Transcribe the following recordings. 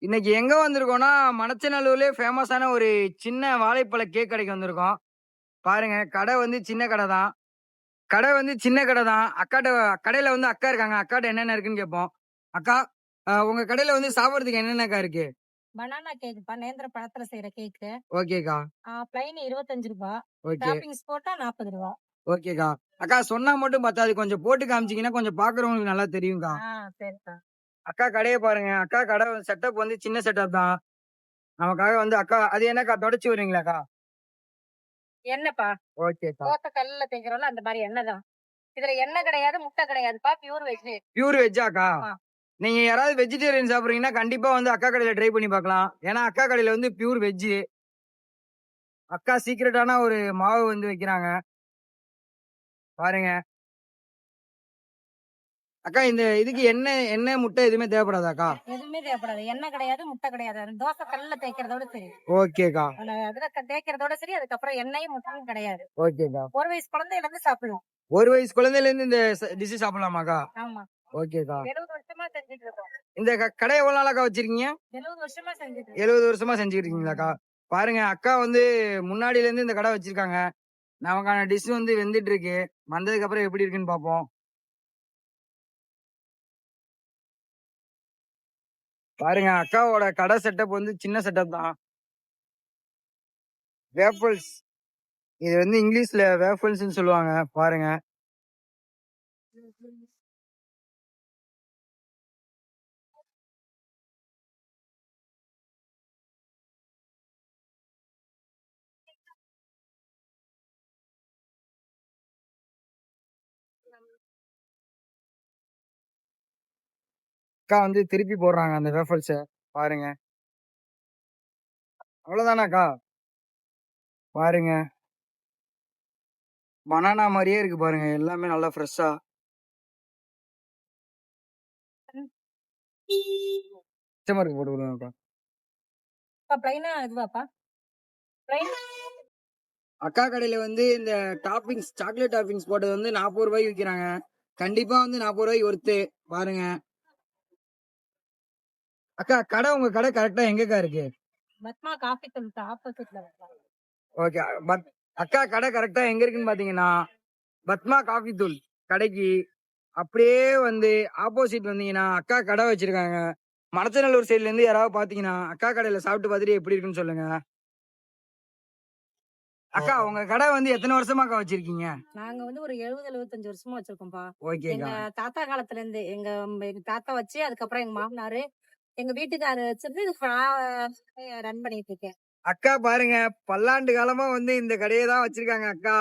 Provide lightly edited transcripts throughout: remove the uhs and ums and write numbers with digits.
இன்னைக்கு எங்க வந்திருக்கோம்னா, மணச்சநல்லூர்லயே ஃபேமஸான ஒரு சின்ன வாழைப்பழ கேக் கடைக்கு வந்திருக்கோம். பாருங்க, கடை வந்து சின்ன கடை தான். கடை வந்து சின்ன கடை தான். கடையில வந்து அக்கா இருக்காங்க. அக்காட்ட என்னென்ன இருக்குன்னு கேட்போம். அக்கா, உங்க கடையில வந்து சாப்பிடுறதுக்கு என்னென்னக்கா இருக்கு? பனானா கேக்குப்பா. நேந்திர பழத்துல செய்ற கேக்கு. ஓகேக்கா. பிளைன் ரூ. 25. ஓகே. டாப்பிங்ஸ் போட்டா ரூ. 40. ஓகேக்கா. அக்கா சொன்னா மட்டும் பத்தாது. கொஞ்சம் போட்டு காமிச்சீங்கன்னா, கொஞ்சம் பார்க்குறவங்களுக்கு நல்லா தெரியும்க்கா. சரிப்பா. அக்கா கடைய பாருங்க. அக்கா கடை செட்டப் வந்து சின்ன செட்டப் தான். நமக்காக வந்து அக்கா அது என்னக்கா தொடச்சு விடுறீங்களாக்கா? எண்ணெய்ப்பா. ஓகேக்கா. தோசை கல்லுல தேய்க்கிறோம்ல அந்த மாரி எண்ணெய் தான். இதுல எண்ணெய் கிடையாது, முட்டை கிடையாதுப்பா. Pure veg. பியூர் வெஜ்ஜாக்கா? ஆமா. நீங்க யாராவது வெஜிடேரியன் சாப்பிடுறீங்கன்னா, கண்டிப்பா வந்து அக்கா கடையில ட்ரை பண்ணி பார்க்கலாம். ஏன்னா, அக்கா கடையில வந்து பியூர் வெஜ்ஜு. அக்கா சீக்ரெட்டான ஒரு மாவு வந்து வைக்கிறாங்க. பாருங்க. அக்கா இந்த இதுக்கு எண்ணெய், முட்டை எதுவுமே தேவைப்படாதாக்கா? எதுவுமே தேவைப்படாது. எண்ணெய் கிடையாது, முட்டை கிடையாது. அந்த தோசை கல்லுல தேய்க்கிறதோட சரி. ஓகேக்கா. அதுல தேய்க்கிறதோட சரி. அதுக்கப்புறம் எண்ணெயும் முட்டையும் கிடையாது. ஓகேக்கா. 1 வயசு குழந்தையில இருந்து சாப்பிடலாம். 1 வயசு குழந்தையிலேருந்து இந்த டிஷ் சாப்பிடலாமாக்கா? ஆமா. ஓகேக்கா. 70 வருஷமா செஞ்சுட்டு இருக்கோம். இந்த கடை எவ்வளவு நாளாக்கா வச்சிருக்கீங்க? 70 வருஷமா செஞ்சுட்டு இருக்கோம். 70 வருஷமா செஞ்சுக்கிட்டு இருக்கீங்களாக்கா? பாருங்க, அக்கா வந்து முன்னாடிலேருந்து இந்த கடை வச்சிருக்காங்க. நமக்கான டிஷ் வந்து வெந்துட்டு இருக்கு. வந்ததுக்கு அப்புறம் எப்படி இருக்குன்னு பார்ப்போம். பாருங்க, அக்காவோட கடை செட்டப் வந்து சின்ன செட்டப் தான். வேஃபிள்ஸ். இது வந்து இங்கிலீஷ்ல வேஃபிள்ஸ்ன்னு சொல்லுவாங்க. பாருங்க. அக்கா வந்து திருப்பி போடுறாங்க அந்த வேஃபிள்ஸ. பாருங்க. அவ்வளவுதானாக்கா? பாருங்க. பனானா மாரியே இருக்கு பாருங்க. எல்லாமே நல்லா ஃப்ரெஷ்ஷா. கஸ்டமருக்கு போட்டு விடுங்கக்கா. பிளைனா இதுவாப்பா? பிளைன் அக்கா கடையில வந்து இந்த டாப்பிங்ஸ் சாக்லேட் டாப்பிங்ஸ் போட்டது வந்து ரூ. 40 விக்கிறாங்க. கண்டிப்பா வந்து ரூ. 40 ஒர்த்து. பாருங்க. அக்கா உங்க கடை கரெக்டா எங்கக்கா இருக்கு? பத்மா காஃபி தூள் ஆப்போசிட்ல இருக்கலாம். ஓகே. அக்கா கடை கரெக்டா எங்க இருக்குன்னு பாத்தீங்கன்னா, பத்மா காஃபி தூள் கடைக்கு அப்படியே வந்து ஆப்போசிட் வந்தீங்கன்னா, அக்கா கடை வச்சிருக்காங்க. மணச்சநல்லூர் சைடுல இருந்து யாராவது பாத்தீங்கன்னா, அக்கா கடையில சாப்பிட்டு பார்த்துட்டு எப்படி இருக்குன்னு சொல்லுங்க. அக்கா உங்க கடை வந்து எத்தனை வருஷமாக்கா வச்சிருக்கீங்க? நாங்க வந்து ஒரு 70, 75 வருஷமா வச்சிருக்கோம்ப்பா. எங்க ஓகேக்கா. தாத்தா காலத்துல இருந்து எங்க தாத்தா வச்சு, அதுக்கப்புறம் எங்க மாமனாரு, எங்க வீட்டுக்காரரு வச்சிருந்து ரன் பண்ணிட்டு இருக்கேன். அக்கா பாருங்க, பல்லாண்டு காலமா வந்து இந்த கடைய தான் வச்சிருக்காங்க அக்கா.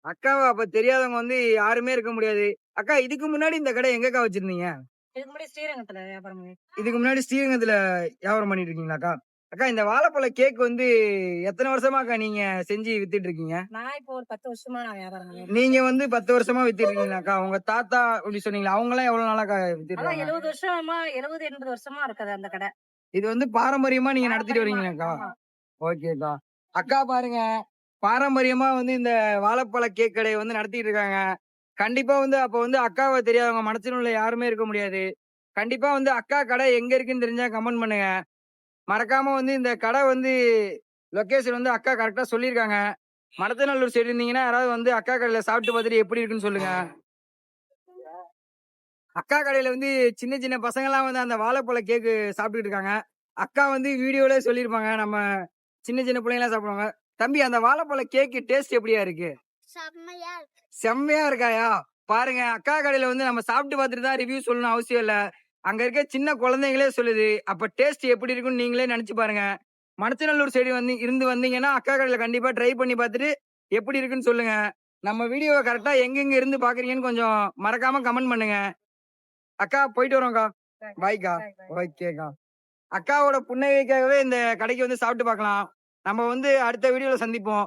அக்காவ அப்ப தெரியாதவங்க வந்து யாருமே இருக்க முடியாது. அக்கா இதுக்கு முன்னாடி இந்த கடை எங்கக்கா வச்சிருந்தீங்க? இதுக்கு முன்னாடி ஸ்ரீரங்கத்துல வியாபாரம் பண்ணிட்டு இதுக்கு முன்னாடி ஸ்ரீரங்கத்துல வியாபாரம் பண்ணிட்டு இருக்கீங்களாக்கா? அக்கா இந்த வாழைப்பழ கேக் வந்து எத்தனை வருஷமாக்கா நீங்க செஞ்சு வித்துட்டு இருக்கீங்க? நான் இப்போ ஒரு 10 வருஷமா நான் வியாபாரம் பண்ணிட்டு நீங்க வந்து 10 வருஷமா வித்துட்டு இருக்கீங்களாக்கா? உங்க தாத்தா அப்படி சொன்னீங்களா? அவங்கலாம் எவ்வளவு நாளாக்கா வித்துட்டு அதான் இருக்காங்க? 70 வருஷமா 70, 80 வருஷமா இருக்குது அந்த கடை. இது வந்து பாரம்பரியமா நீங்க நடத்திட்டு பாரம்பரியமா. வரீங்களாக்கா? ஆமா. ஓகேக்கா. அக்கா பாருங்க, பாரம்பரியமா வந்து இந்த வாழைப்பழ கேக் கடைய வந்து நடத்திட்டு இருக்காங்க. கண்டிப்பா வந்து அப்ப வந்து அக்காவ தெரியாதவங்க மனசுல யாருமே இருக்க முடியாது. கண்டிப்பா வந்து அக்கா கடை எங்க இருக்குன்னு தெரிஞ்சா கமெண்ட் பண்ணுங்க. மறக்காம வந்து இந்த கடை வந்து லொகேஷன் வந்து அக்கா கரெக்ட்டா சொல்லியிருக்காங்க. மடத்தநல்லூர் சைடு இருந்தீங்கன்னா, யாராவது வந்து அக்கா கடையில சாப்பிட்டு பார்த்துட்டு எப்படி இருக்குன்னு சொல்லுங்க. அக்கா கடையில வந்து சின்ன சின்ன பசங்கலாம் வந்து அந்த வாழைப்பழ கேக்கு சாப்பிட்டுட்டு இருக்காங்க. அக்கா வந்து வீடியோலயே சொல்லியிருப்பாங்க. நம்ம சின்ன சின்ன பிள்ளைங்கலாம் சாப்பிடுவாங்க. தம்பி அந்த வாழைப்பழ கேக்கு டேஸ்ட் எப்படியா இருக்கு? செம்மையா இருக்கு. செம்மையா இருக்காயா? பாருங்க அக்கா கடையில வந்து நம்ம சாப்பிட்டு பார்த்துட்டு தான் ரிவ்யூ சொல்லணும்னு அவசியம் இல்ல. அங்க இருக்க சின்ன குழந்தைங்களே சொல்லுது. அப்ப டேஸ்ட் எப்படி இருக்குன்னு நீங்களே நெனச்சு பாருங்க. மணச்சநல்லூர் சைடு இருந்து வந்தீங்கன்னா, அக்கா கடையில கண்டிப்பா ட்ரை பண்ணி பார்த்துட்டு எப்படி இருக்குன்னு சொல்லுங்க. நம்ம வீடியோவ கரெக்ட்டா எங்கெங்க இருந்து பார்க்குறீங்கன்னு கொஞ்சம் மறக்காம கமெண்ட் பண்ணுங்க. அக்கா போயிட்டு வரோம்க்கா. பாய்க்கா. ஓகேக்கா. அக்காவோட புன்னகைக்காகவே இந்த கடைக்கு வந்து சாப்பிட்டு பார்க்கலாம். நம்ம வந்து அடுத்த வீடியோல சந்திப்போம்.